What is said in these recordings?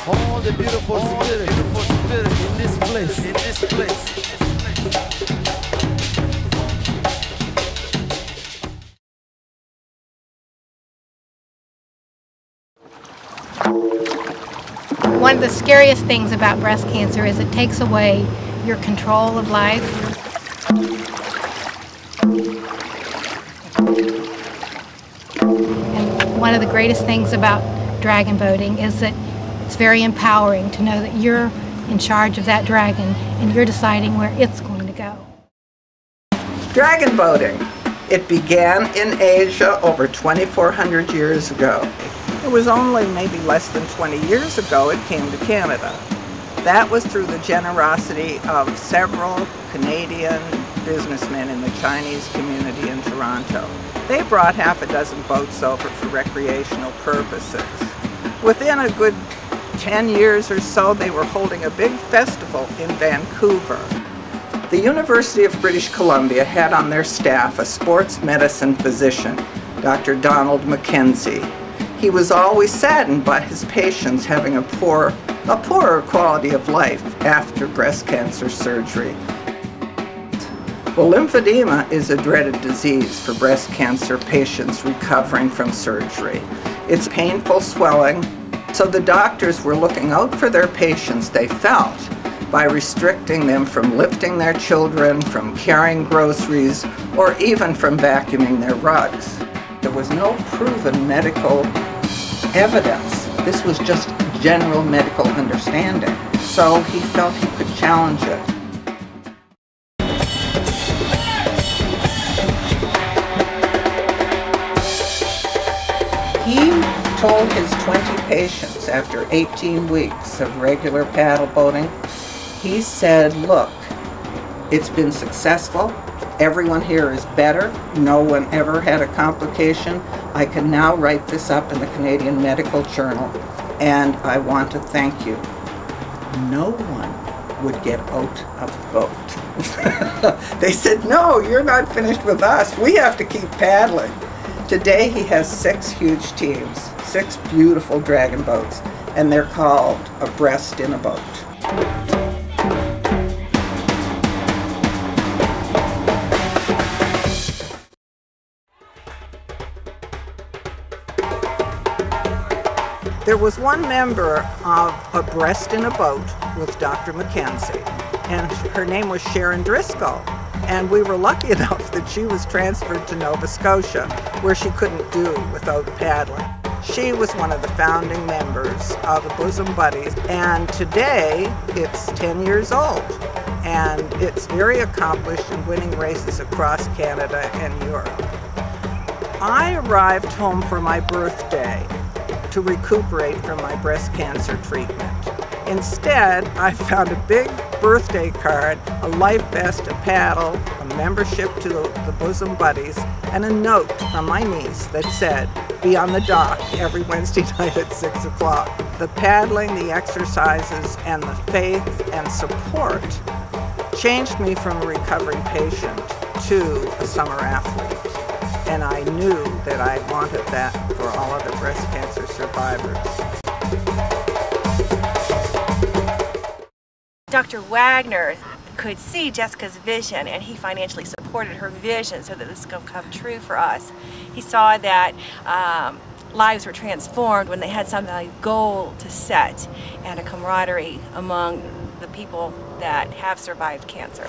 all the beautiful spirit in this place. One of the scariest things about breast cancer is it takes away your control of life. And one of the greatest things about dragon boating is that it's very empowering to know that you're in charge of that dragon and you're deciding where it's going to go. Dragon boating. It began in Asia over 2,400 years ago. It was only maybe less than 20 years ago it came to Canada. That was through the generosity of several Canadian businessmen in the Chinese community in Toronto. They brought half a dozen boats over for recreational purposes. Within a good 10 years or so, they were holding a big festival in Vancouver. The University of British Columbia had on their staff a sports medicine physician, Dr. Donald Mackenzie. He was always saddened by his patients having a poorer quality of life after breast cancer surgery. Well, lymphedema is a dreaded disease for breast cancer patients recovering from surgery. It's painful swelling, so the doctors were looking out for their patients, they felt, by restricting them from lifting their children, from carrying groceries, or even from vacuuming their rugs. There was no proven medical evidence. This was just general medical understanding. So he felt he could challenge it. He told his 20 patients after 18 weeks of regular paddle boating, he said, look, it's been successful. Everyone here is better. No one ever had a complication. I can now write this up in the Canadian Medical Journal, and I want to thank you. No one would get out of the boat. They said, no, you're not finished with us. We have to keep paddling. Today he has 6 huge teams, 6 beautiful dragon boats, and they're called Abreast in a Boat. There was one member of Abreast in a Boat with Dr. Mackenzie, and her name was Sharon Driscoll. And we were lucky enough that she was transferred to Nova Scotia, where she couldn't do without paddling. She was one of the founding members of the Bosom Buddies, and today it's 10 years old. And it's very accomplished in winning races across Canada and Europe. I arrived home for my birthday to recuperate from my breast cancer treatment. Instead, I found a big birthday card, a life vest, a paddle, a membership to the Bosom Buddies, and a note from my niece that said, be on the dock every Wednesday night at 6 o'clock. The paddling, the exercises, and the faith and support changed me from a recovering patient to a summer athlete. And I knew that I wanted that for all other breast cancer survivors. Dr. Wagner could see Jessica's vision, and he financially supported her vision so that this could come true for us. He saw that lives were transformed when they had some goal to set and a camaraderie among the people that have survived cancer.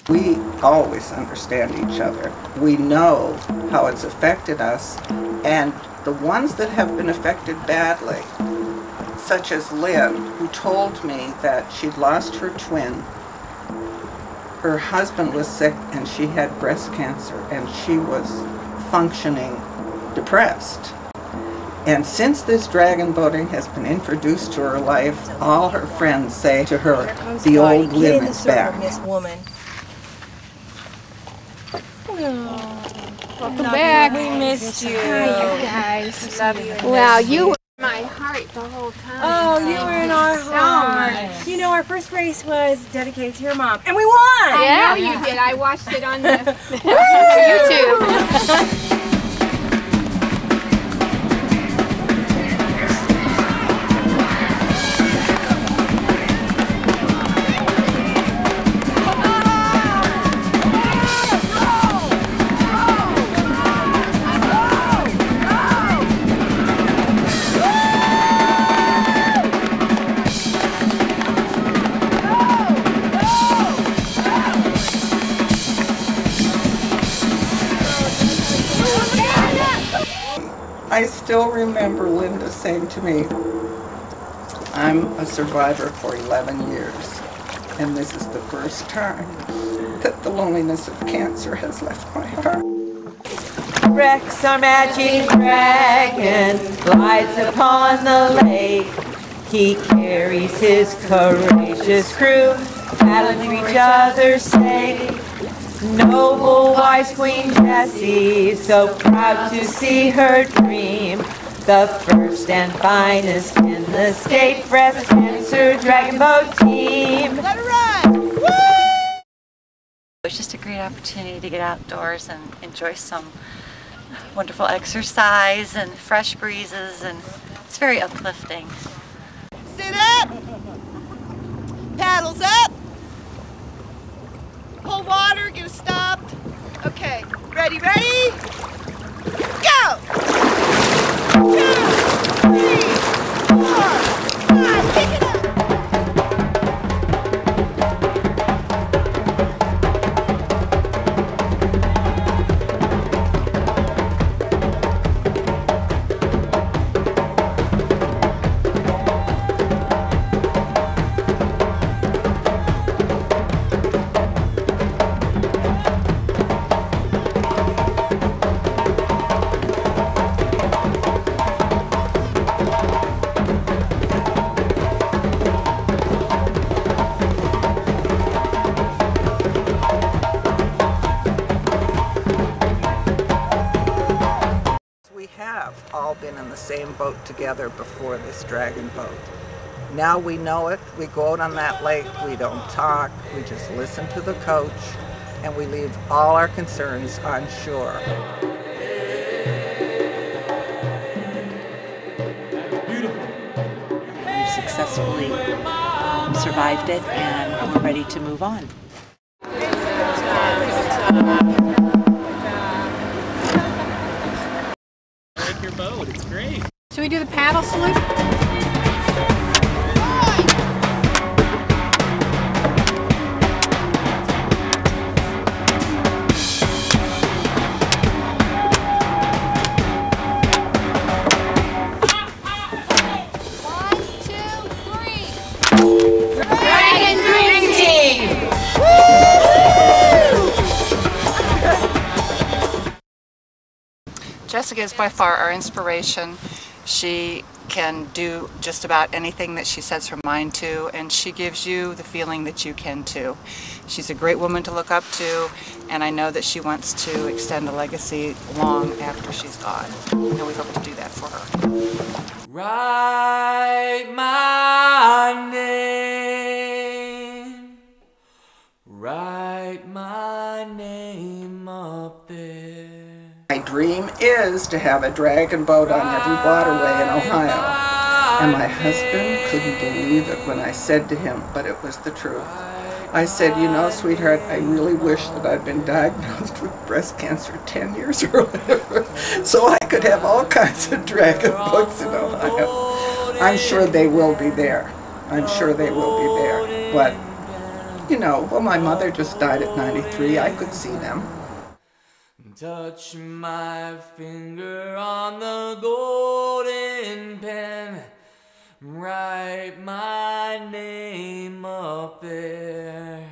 We always understand each other. We know how it's affected us, and the ones that have been affected badly, such as Lynn, who told me that she'd lost her twin. Her husband was sick and she had breast cancer, and she was functioning depressed. And since this dragon boating has been introduced to her life, all her friends say to her, the old Lynn is back. Miss Woman. Welcome back. We missed you. Hi, you guys. Love you. Wow, you were my heart. heart the whole time. Oh, you were in our heart. You know, our first race was dedicated to your mom, and we won! I know you did. I watched it on the YouTube. I still remember Linda saying to me, I'm a survivor for 11 years, and this is the first time that the loneliness of cancer has left my heart. Rex, our magic dragon, glides upon the lake. He carries his courageous crew, battling for each other's sake. Noble, wise Queen Jessie, so proud to see her dream. The first and finest in the state breast cancer dragon boat team. Let her run! Woo! It's just a great opportunity to get outdoors and enjoy some wonderful exercise and fresh breezes, and it's very uplifting. Sit up! Paddles up! Pull water, get it stopped. Okay, ready, ready? Go! 2, 3, 4, 5, pick it up! All been in the same boat together before this dragon boat. Now we know it. We go out on that lake, we don't talk, we just listen to the coach, and we leave all our concerns on shore. We've successfully survived it, and we're ready to move on. Your boat, it's great. Should we do the paddle salute? Jessica is by far our inspiration. She can do just about anything that she sets her mind to, and she gives you the feeling that you can too. She's a great woman to look up to, and I know that she wants to extend a legacy long after she's gone, and we hope to do that for her. Write my name, write my name up there. My dream is to have a dragon boat on every waterway in Ohio. And my husband couldn't believe it when I said to him, but it was the truth. I said, you know, sweetheart, I really wish that I'd been diagnosed with breast cancer 10 years earlier, so I could have all kinds of dragon boats in Ohio. I'm sure they will be there. I'm sure they will be there. But, you know, well, my mother just died at 93. I could see them. Touch my finger on the golden pen, write my name up there.